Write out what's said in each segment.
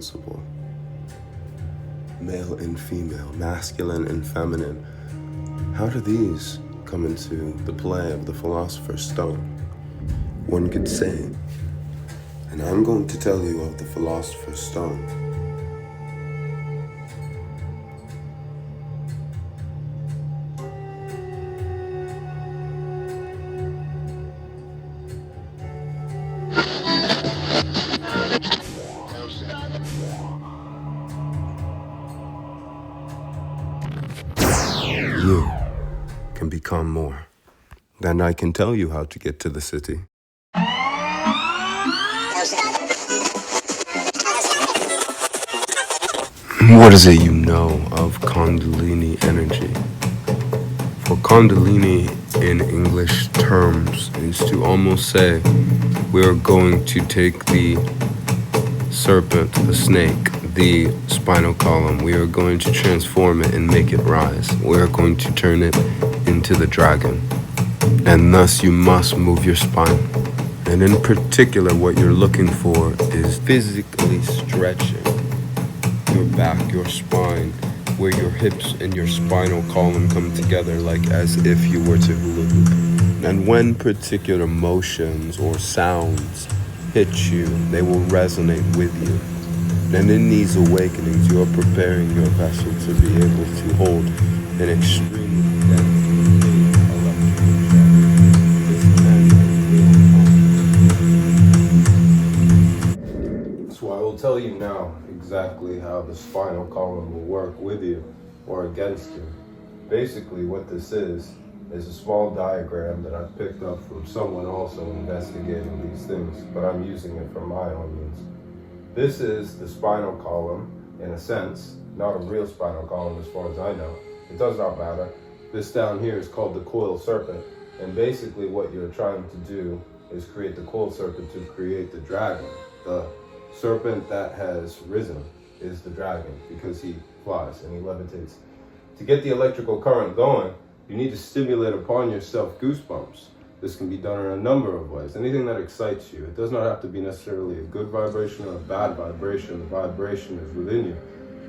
principle. Male and female, masculine and feminine. How do these come into the play of the Philosopher's Stone? One could say, and I'm going to tell you of the Philosopher's Stone. You can become more. Then I can tell you how to get to the city. What is it you know of Kundalini energy? For Kundalini in English terms is to almost say we're going to take the serpent, the snake, the spinal column. We are going to transform it and make it rise. We are going to turn it into the dragon. And thus you must move your spine. And in particular, what you're looking for is physically stretching your back, your spine, where your hips and your spinal column come together, like as if you were to hula hoop. And when particular motions or sounds hit you, they will resonate with you. And in these awakenings, you are preparing your vessel to be able to hold an extremely dense So I will tell you now exactly how the spinal column will work with you or against you. Basically what this is a small diagram that I picked up from someone also investigating these things, but I'm using it for my own means. This is the spinal column, in a sense, not a real spinal column as far as I know. It does not matter. This down here is called the coiled serpent, and basically what you're trying to do is create the coiled serpent to create the dragon. The serpent that has risen is the dragon because he flies and he levitates. To get the electrical current going, you need to stimulate upon yourself goosebumps. This can be done in a number of ways. Anything that excites you. It does not have to be necessarily a good vibration or a bad vibration. The vibration is within you.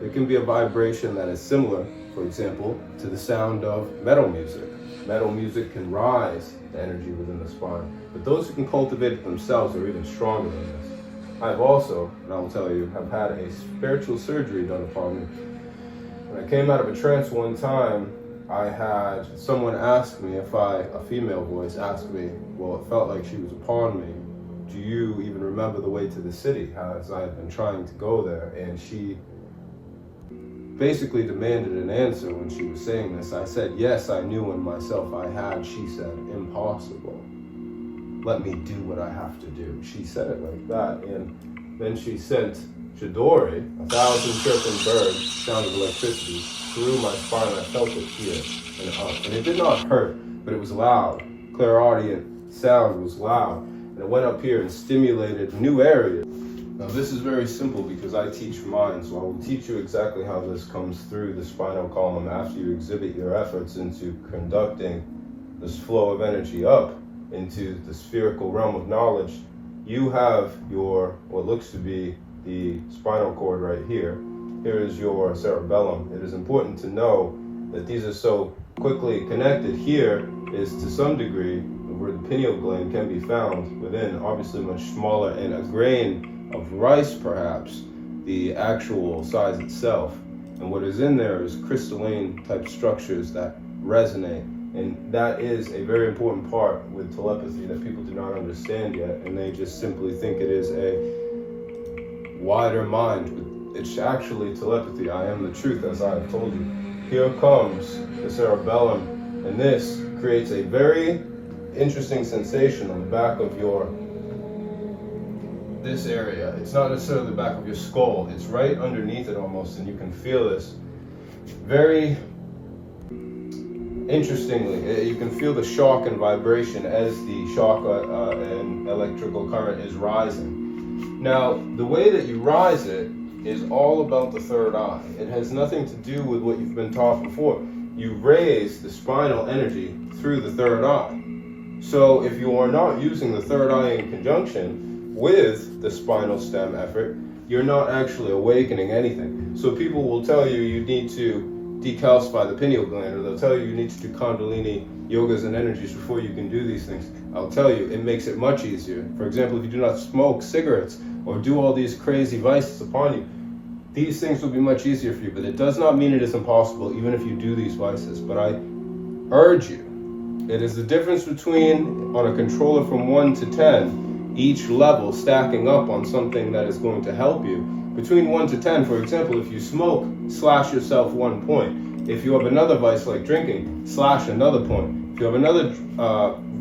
It can be a vibration that is similar, for example, to the sound of metal music. Metal music can rise the energy within the spine, but those who can cultivate it themselves are even stronger than this. I've also, and I will tell you, have had a spiritual surgery done upon me. When I came out of a trance one time, I had someone ask me a female voice asked me, well, it felt like she was upon me. Do you even remember the way to the city? As I had been trying to go there, and she basically demanded an answer when she was saying this. I said, yes, I knew in myself I had. She said, impossible. Let me do what I have to do. She said it like that, and then she sent Chidori, 1,000 chirping birds, sound of electricity, through my spine. I felt it here and up. And it did not hurt, but it was loud. Clairaudient sound was loud. And it went up here and stimulated new areas. Now this is very simple because I teach mind, so I will teach you exactly how this comes through the spinal column after you exhibit your efforts into conducting this flow of energy up into the spherical realm of knowledge. You have your, what looks to be the spinal cord right here. Here is your cerebellum. It is important to know that these are so quickly connected. Here is to some degree where the pineal gland can be found within, obviously much smaller, and a grain of rice perhaps, the actual size itself. And what is in there is crystalline type structures that resonate. And that is a very important part with telepathy that people do not understand yet, and they just simply think it is a wider mind. It's actually telepathy. I am the truth, as I have told you. Here comes the cerebellum, and this creates a very interesting sensation on the back of this area. It's not necessarily the back of your skull. It's right underneath it almost, and you can feel this very interestingly. You can feel the shock and vibration as the shock and electrical current is rising. Now, the way that you rise it is all about the third eye. It has nothing to do with what you've been taught before. You raise the spinal energy through the third eye. So if you are not using the third eye in conjunction with the spinal stem effort, you're not actually awakening anything. So people will tell you you need to decalcify the pineal gland, or they'll tell you you need to do Kundalini yogas and energies before you can do these things. I'll tell you, it makes it much easier. For example, if you do not smoke cigarettes or do all these crazy vices upon you, these things will be much easier for you. But it does not mean it is impossible, even if you do these vices. But I urge you, it is the difference between, on a controller from 1 to 10, each level stacking up on something that is going to help you. Between 1 to 10, for example, if you smoke, slash yourself 1 point. If you have another vice like drinking, slash another point. If you have another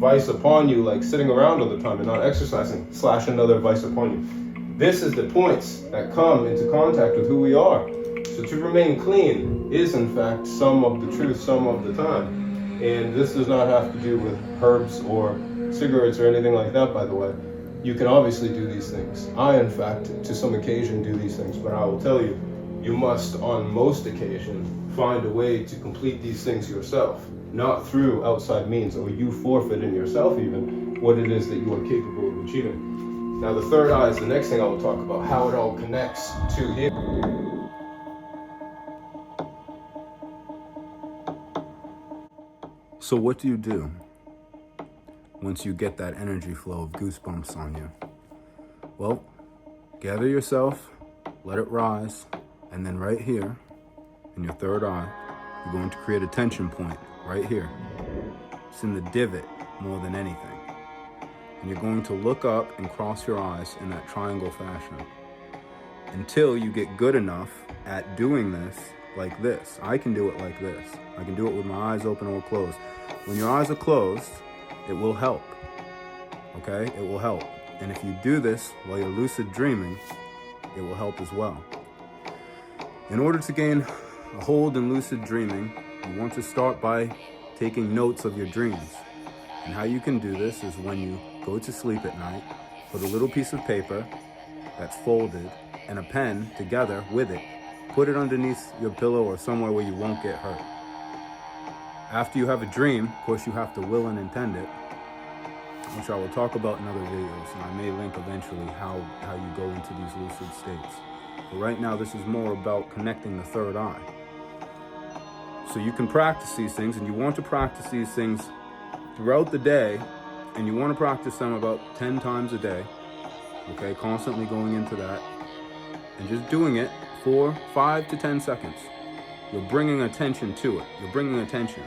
vice upon you, like sitting around all the time and not exercising, slash another vice upon you. This is the points that come into contact with who we are. So to remain clean is, in fact, some of the truth, some of the time. And this does not have to do with herbs or cigarettes or anything like that, by the way. You can obviously do these things. I, in fact, to some occasion do these things, but I will tell you, you must, on most occasions, find a way to complete these things yourself, not through outside means, or you forfeit in yourself even what it is that you are capable of achieving. Now, the third eye is the next thing I will talk about, how it all connects to here. So what do you do once you get that energy flow of goosebumps on you? Well, gather yourself, let it rise, and then right here, in your third eye, you're going to create a tension point right here. It's in the divot more than anything. And you're going to look up and cross your eyes in that triangle fashion until you get good enough at doing this like this. I can do it like this. I can do it with my eyes open or closed. When your eyes are closed, it will help. Okay? It will help. And if you do this while you're lucid dreaming, it will help as well. In order to gain a hold in lucid dreaming, you want to start by taking notes of your dreams. And how you can do this is when you go to sleep at night, put a little piece of paper that's folded and a pen together with it. Put it underneath your pillow or somewhere where you won't get hurt. After you have a dream, of course you have to will and intend it, which I will talk about in other videos, and I may link eventually how you go into these lucid states. But right now this is more about connecting the third eye. So you can practice these things, and you want to practice these things throughout the day, and you want to practice them about 10 times a day, okay, constantly going into that, and just doing it for 5 to 10 seconds. You're bringing attention to it. You're bringing attention.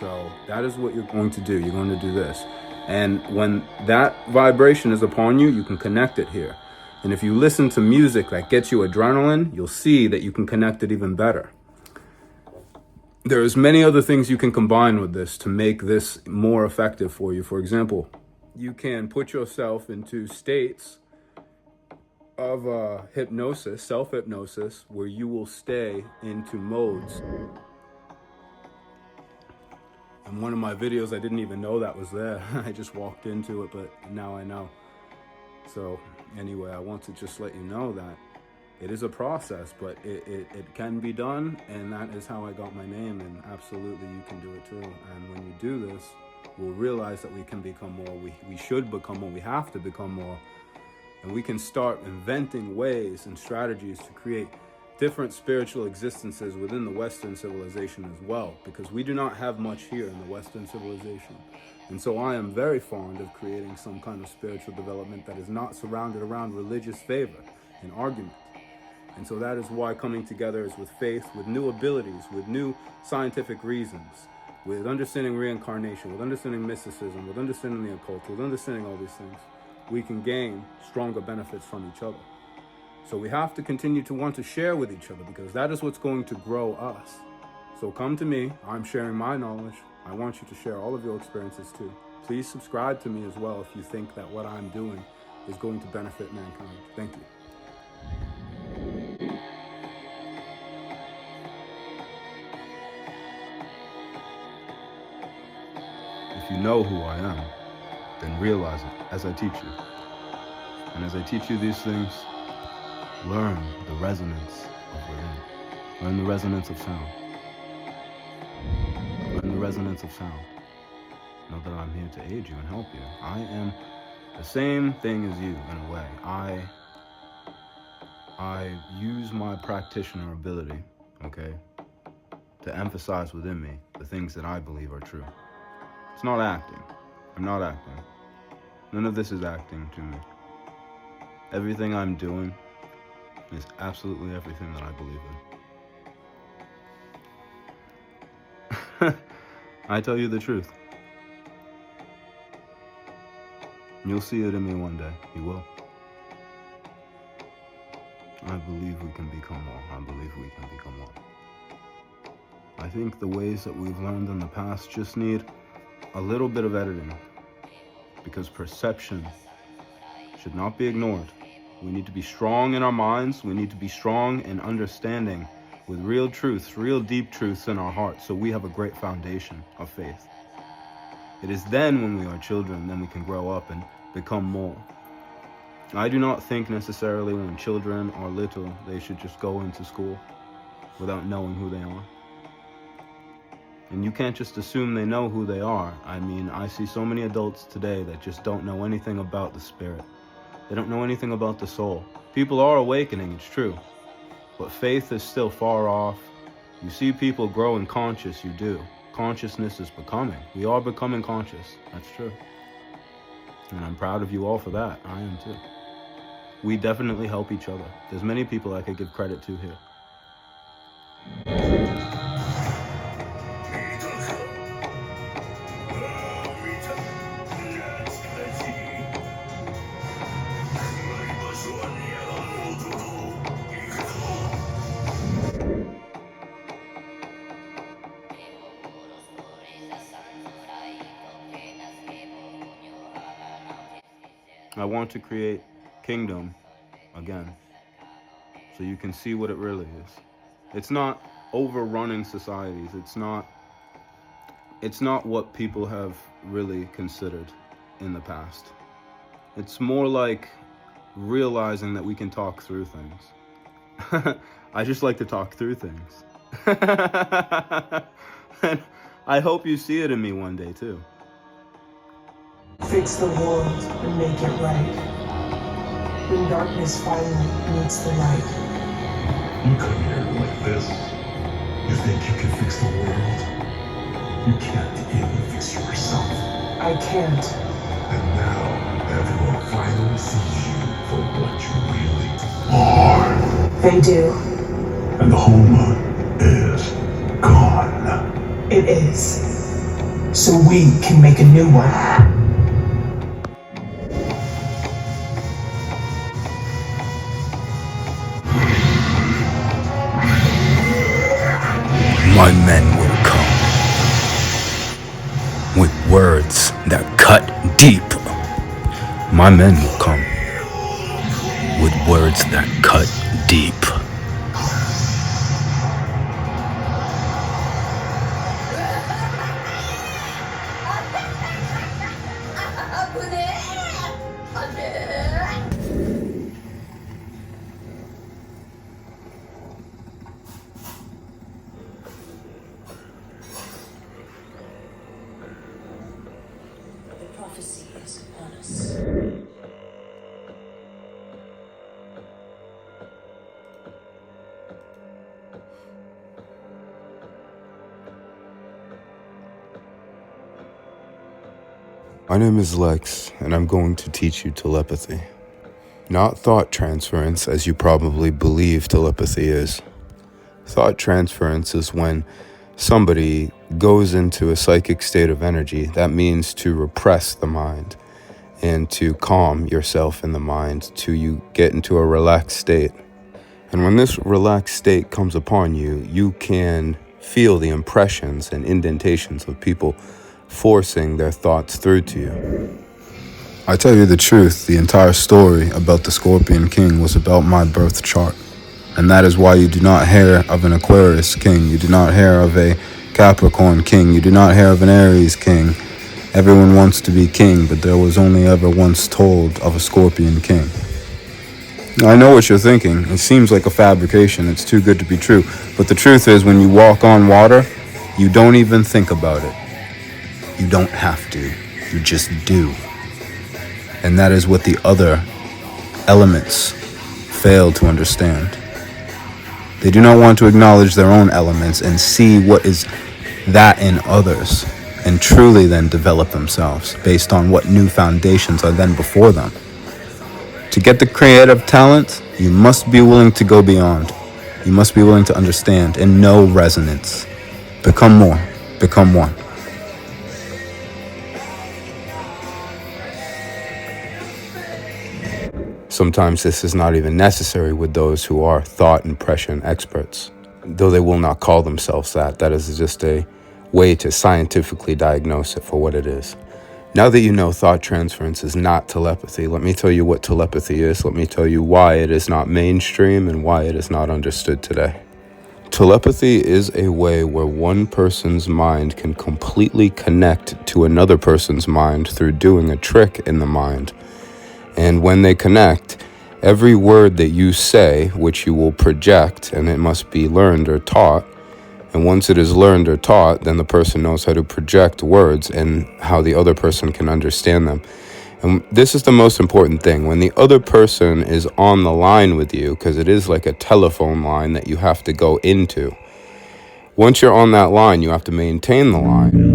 So that is what you're going to do. You're going to do this. And when that vibration is upon you, you can connect it here. And if you listen to music that gets you adrenaline, you'll see that you can connect it even better. There's many other things you can combine with this to make this more effective for you. For example, you can put yourself into states of hypnosis, self-hypnosis, where you will stay into modes. In one of my videos, I didn't even know that was there. I just walked into it, but now I know. So anyway, I want to just let you know that it is a process, but it can be done, and that is how I got my name, and absolutely you can do it too. And when you do this, we'll realize that we can become more, we should become more, we have to become more. And we can start inventing ways and strategies to create different spiritual existences within the Western civilization as well, because we do not have much here in the Western civilization. And so I am very fond of creating some kind of spiritual development that is not surrounded around religious favor and argument. And so that is why coming together is with faith, with new abilities, with new scientific reasons, with understanding reincarnation, with understanding mysticism, with understanding the occult, with understanding all these things. We can gain stronger benefits from each other. So we have to continue to want to share with each other, because that is what's going to grow us. So come to me. I'm sharing my knowledge. I want you to share all of your experiences too. Please subscribe to me as well if you think that what I'm doing is going to benefit mankind. Thank you. If you know who I am, then realize it as I teach you. And as I teach you these things, learn the resonance of within. Learn the resonance of sound. Learn the resonance of sound. Know that I'm here to aid you and help you. I am the same thing as you in a way. I I use my practitioner ability, okay, to emphasize within me the things that I believe are true. It's not acting. I'm not acting. None of this is acting to me. Everything I'm doing is absolutely everything that I believe in. I tell you the truth. You'll see it in me one day. You will. I believe we can become more. I believe we can become one. I think the ways that we've learned in the past just need a little bit of editing, because perception should not be ignored. We need to be strong in our minds. We need to be strong in understanding with real truths, real deep truths in our hearts, so we have a great foundation of faith. It is then when we are children, then we can grow up and become more. I do not think necessarily when children are little, they should just go into school without knowing who they are. And you can't just assume they know who they are. I mean, I see so many adults today that just don't know anything about the spirit. They don't know anything about the soul. People are awakening, it's true, but faith is still far off. You see people grow in conscious, you do. Consciousness is becoming. We are becoming conscious, that's true. And I'm proud of you all for that. I am too. We definitely help each other. There's many people I could give credit to here. I want to create kingdom again, so you can see what it really is. It's not overrunning societies. It's not what people have really considered in the past. It's more like realizing that we can talk through things. I just like to talk through things. And I hope you see it in me one day too. Fix the world and make it right. When darkness finally meets the light. You come here like this. You think you can fix the world? You can't even fix yourself. I can't. And now everyone finally sees you for what you really are. They do. And the home is gone. It is. So we can make a new one. My men will come with words that cut deep. My men will come with words that cut deep. The prophecy is upon us. My name is Lex, and I'm going to teach you telepathy. Not thought transference, as you probably believe telepathy is. Thought transference is when somebody goes into a psychic state of energy. That means to repress the mind and to calm yourself in the mind till you get into a relaxed state. And when this relaxed state comes upon you, you can feel the impressions and indentations of people forcing their thoughts through to you. I tell you the truth, the entire story about the Scorpion King was about my birth chart. And that is why you do not hear of an Aquarius king, you do not hear of a Capricorn king, you do not hear of an Aries king. Everyone wants to be king, but there was only ever once told of a Scorpion king. Now, I know what you're thinking. It seems like a fabrication, it's too good to be true. But the truth is, when you walk on water, you don't even think about it. You don't have to, you just do. And that is what the other elements fail to understand. They do not want to acknowledge their own elements and see what is that in others, and truly then develop themselves based on what new foundations are then before them. To get the creative talent, you must be willing to go beyond. You must be willing to understand and know resonance. Become more, become one. Sometimes this is not even necessary with those who are thought impression experts. Though they will not call themselves that, that is just a way to scientifically diagnose it for what it is. Now that you know thought transference is not telepathy, let me tell you what telepathy is. Let me tell you why it is not mainstream and why it is not understood today. Telepathy is a way where one person's mind can completely connect to another person's mind through doing a trick in the mind. And when they connect, every word that you say, which you will project, and it must be learned or taught, and once it is learned or taught, then the person knows how to project words and how the other person can understand them. And this is the most important thing. When the other person is on the line with you, because it is like a telephone line that you have to go into, once you're on that line, you have to maintain the line.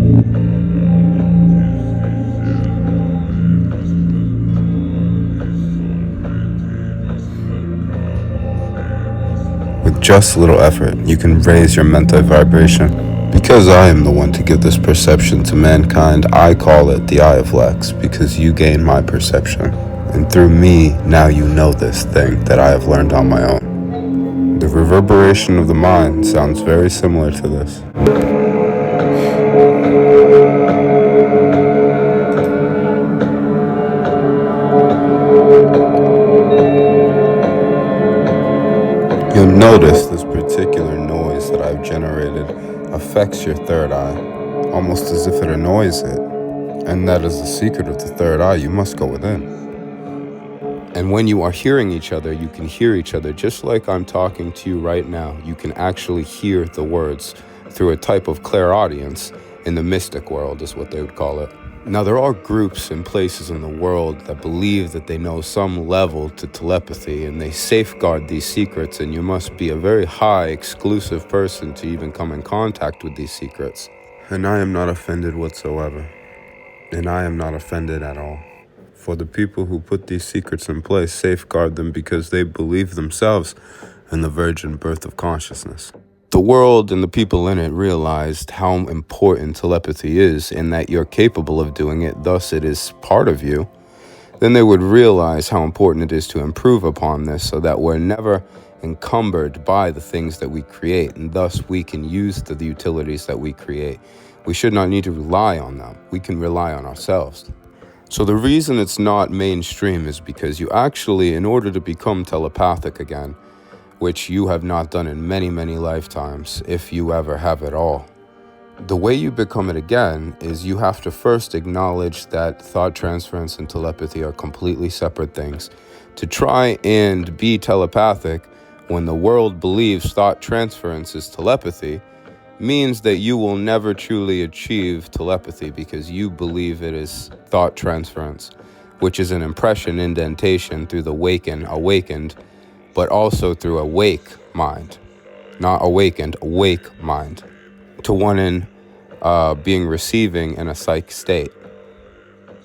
With just a little effort, you can raise your mental vibration. Because I am the one to give this perception to mankind, I call it the Eye of Lex, because you gain my perception. And through me, now you know this thing that I have learned on my own. The reverberation of the mind sounds very similar to this. You'll notice this particular noise that I've generated affects your third eye, almost as if it annoys it. And that is the secret of the third eye. You must go within. And when you are hearing each other, you can hear each other just like I'm talking to you right now. You can actually hear the words through a type of clairaudience in the mystic world is what they would call it. Now, there are groups and places in the world that believe that they know some level to telepathy, and they safeguard these secrets, and you must be a very high, exclusive person to even come in contact with these secrets. And I am not offended whatsoever. And I am not offended at all. For the people who put these secrets in place safeguard them because they believe themselves in the virgin birth of consciousness. The world and the people in it realized how important telepathy is and that you're capable of doing it, thus it is part of you. Then they would realize how important it is to improve upon this so that we're never encumbered by the things that we create, and thus we can use the utilities that we create. We should not need to rely on them. We can rely on ourselves. So the reason it's not mainstream is because you actually, in order to become telepathic again, which you have not done in many, many lifetimes, if you ever have at all. The way you become it again is you have to first acknowledge that thought transference and telepathy are completely separate things. To try and be telepathic when the world believes thought transference is telepathy means that you will never truly achieve telepathy because you believe it is thought transference, which is an impression indentation through the awakened, but also through a wake mind, not awakened, awake mind, to one in being receiving in a psych state,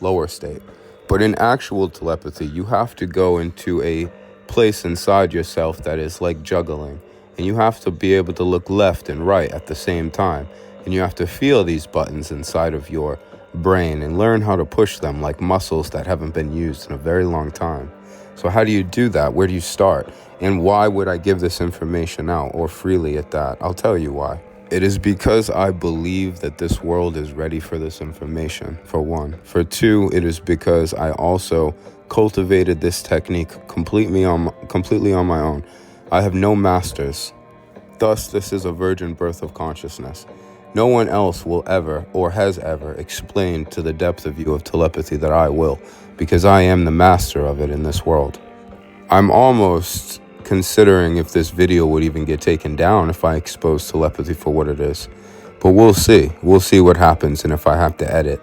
lower state. But in actual telepathy, you have to go into a place inside yourself that is like juggling, and you have to be able to look left and right at the same time, and you have to feel these buttons inside of your brain and learn how to push them like muscles that haven't been used in a very long time. So how do you do that? Where do you start? And why would I give this information out, or freely at that? I'll tell you why. It is because I believe that this world is ready for this information, for one. For two, it is because I also cultivated this technique completely on my own. I have no masters. Thus, this is a virgin birth of consciousness. No one else will ever, or has ever, explained to the depth of view of telepathy that I will, because I am the master of it in this world. I'm almost considering if this video would even get taken down if I expose telepathy for what it is. But we'll see. We'll see what happens and if I have to edit.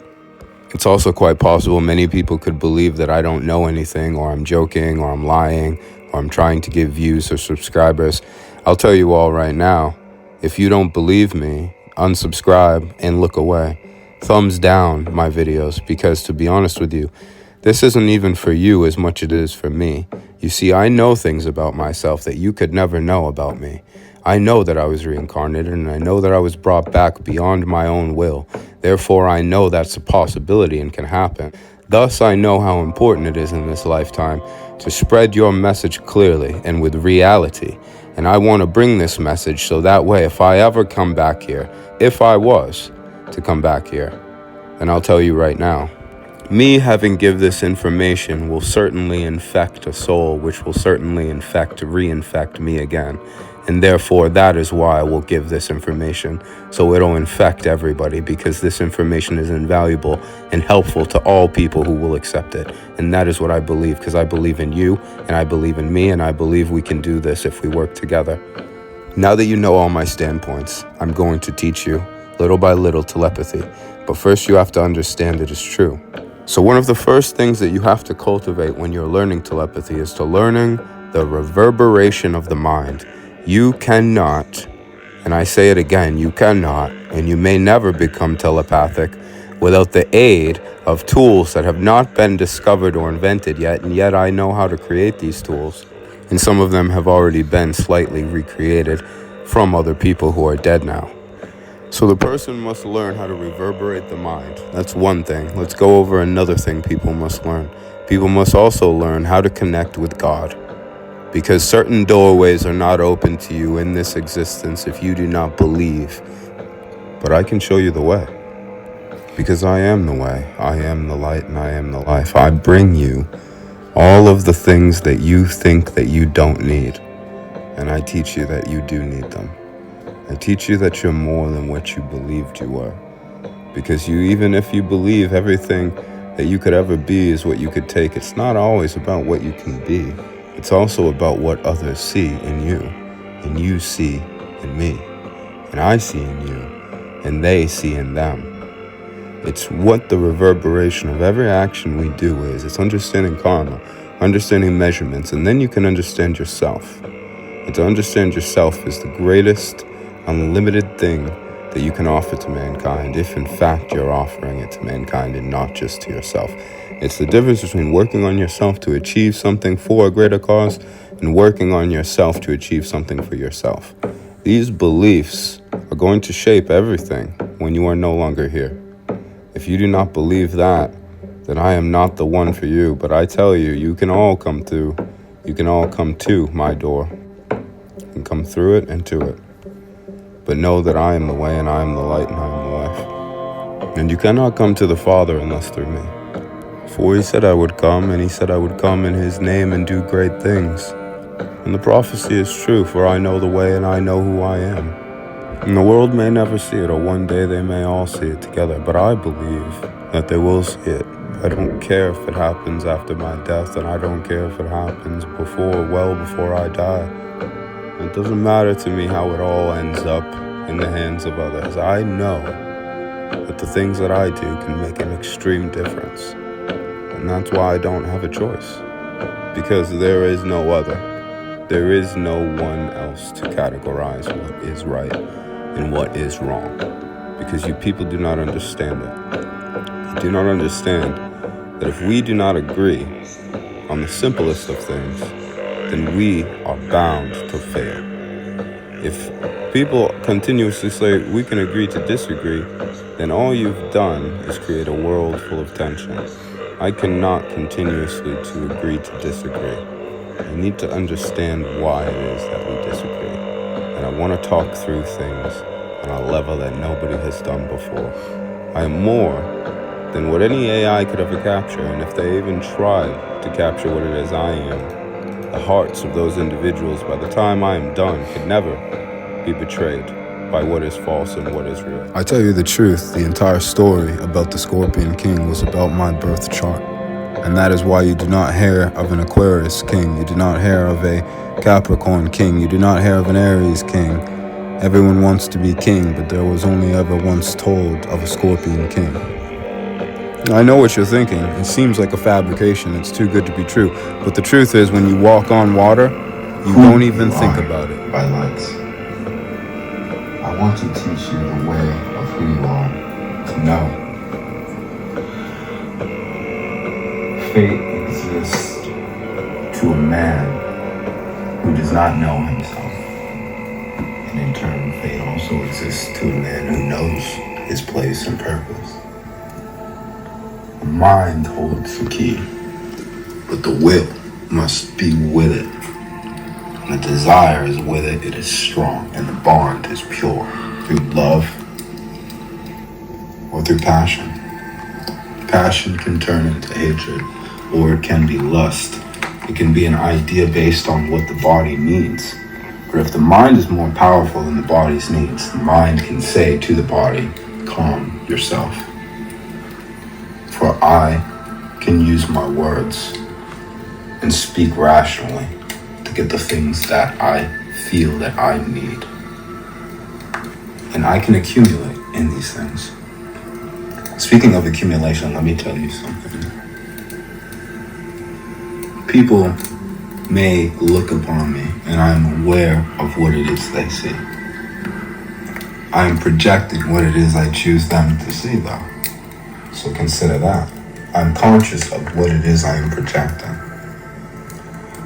It's also quite possible many people could believe that I don't know anything, or I'm joking, or I'm lying, or I'm trying to get views or subscribers. I'll tell you all right now, if you don't believe me, unsubscribe and look away. Thumbs down my videos, because to be honest with you, this isn't even for you as much as it is for me. You see, I know things about myself that you could never know about me. I know that I was reincarnated, and I know that I was brought back beyond my own will. Therefore, I know that's a possibility and can happen. Thus, I know how important it is in this lifetime to spread your message clearly and with reality. And I want to bring this message so that way, if I ever come back here, if I was to come back here, then I'll tell you right now, me having give this information will certainly infect a soul, which will certainly reinfect me again. And therefore, that is why I will give this information, so it'll infect everybody, because this information is invaluable and helpful to all people who will accept it. And that is what I believe, because I believe in you, and I believe in me, and I believe we can do this if we work together. Now that you know all my standpoints, I'm going to teach you, little by little, telepathy. But first you have to understand it is true. So one of the first things that you have to cultivate when you're learning telepathy is to learning the reverberation of the mind. You cannot, and I say it again, you cannot, and you may never become telepathic without the aid of tools that have not been discovered or invented yet, and yet I know how to create these tools. And some of them have already been slightly recreated from other people who are dead now. So the person must learn how to reverberate the mind. That's one thing. Let's go over another thing people must learn. People must also learn how to connect with God. Because certain doorways are not open to you in this existence if you do not believe. But I can show you the way. Because I am the way, I am the light, and I am the life. I bring you all of the things that you think that you don't need. And I teach you that you do need them. I teach you that you're more than what you believed you were. Because even if you believe everything that you could ever be is what you could take, it's not always about what you can be. It's also about what others see in you, and you see in me, and I see in you, and they see in them. It's what the reverberation of every action we do is. It's understanding karma, understanding measurements, and then you can understand yourself. And to understand yourself is the greatest unlimited thing that you can offer to mankind, if in fact you're offering it to mankind and not just to yourself. It's the difference between working on yourself to achieve something for a greater cause and working on yourself to achieve something for yourself. These beliefs are going to shape everything when you are no longer here. If you do not believe that, then I am not the one for you. But I tell you, you can all come through. You can all come to my door and come through it and to it. But know that I am the way, and I am the light, and I am the life. And you cannot come to the Father unless through me. For he said I would come, and he said I would come in his name and do great things. And the prophecy is true, for I know the way and I know who I am. And the world may never see it, or one day they may all see it together, but I believe that they will see it. I don't care if it happens after my death, and I don't care if it happens well before I die. It doesn't matter to me how it all ends up in the hands of others. I know that the things that I do can make an extreme difference. And that's why I don't have a choice. Because there is no other. There is no one else to categorize what is right and what is wrong. Because you people do not understand it. You do not understand that if we do not agree on the simplest of things, then we are bound to fail. If people continuously say we can agree to disagree, then all you've done is create a world full of tension. I cannot continuously to agree to disagree. I need to understand why it is that we disagree. And I want to talk through things on a level that nobody has done before. I am more than what any AI could ever capture, and if they even tried to capture what it is I am, the hearts of those individuals, by the time I am done, could never be betrayed by what is false and what is real. I tell you the truth, the entire story about the Scorpion King was about my birth chart. And that is why you do not hear of an Aquarius king. You do not hear of a Capricorn king. You do not hear of an Aries king. Everyone wants to be king, but there was only ever once told of a Scorpion king. I know what you're thinking. It seems like a fabrication. It's too good to be true. But the truth is, when you walk on water, you don't even think about it. By Lex. I want to teach you the way of who you are. To know. Fate exists to a man who does not know himself. And in turn, fate also exists to a man who knows his place and purpose. The mind holds the key, but the will must be with it. When the desire is with it, it is strong, and the bond is pure through love or through passion. Passion can turn into hatred, or it can be lust. It can be an idea based on what the body needs. But if the mind is more powerful than the body's needs, the mind can say to the body, calm yourself. For I can use my words and speak rationally to get the things that I feel that I need. And I can accumulate in these things. Speaking of accumulation, let me tell you something. People may look upon me and I am aware of what it is they see. I am projecting what it is I choose them to see though. So consider that. I'm conscious of what it is I am projecting.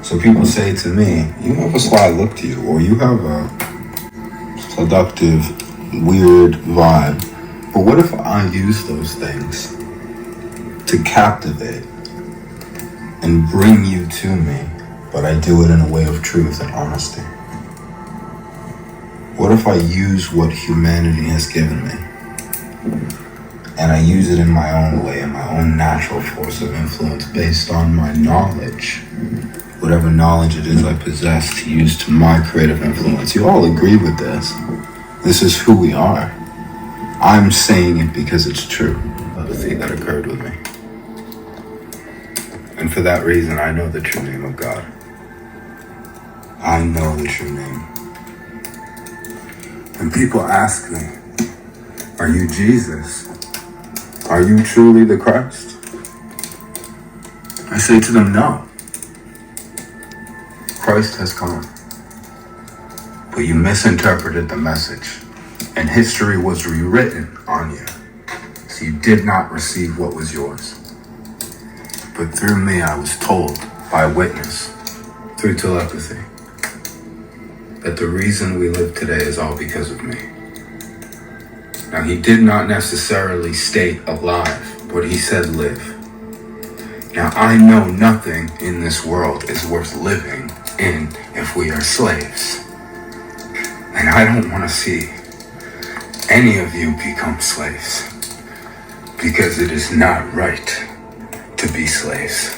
So people say to me, you have a sly look to you, or you have a seductive, weird vibe. But what if I use those things to captivate and bring you to me, but I do it in a way of truth and honesty? What if I use what humanity has given me and I use it in my own way, in my own natural force of influence based on my knowledge, whatever knowledge it is I possess, to use to my creative influence? You all agree with this. This is who we are. I'm saying it because it's true. The thing that occurred with me. And for that reason, I know the true name of God. I know the true name. When people ask me, are you Jesus? Are you truly the Christ? I say to them, no. Christ has come. But you misinterpreted the message, and history was rewritten on you. So you did not receive what was yours. But through me, I was told by witness, through telepathy, that the reason we live today is all because of me. Now, he did not necessarily state alive, but he said live. Now, I know nothing in this world is worth living in if we are slaves. And I don't want to see any of you become slaves, because it is not right to be slaves.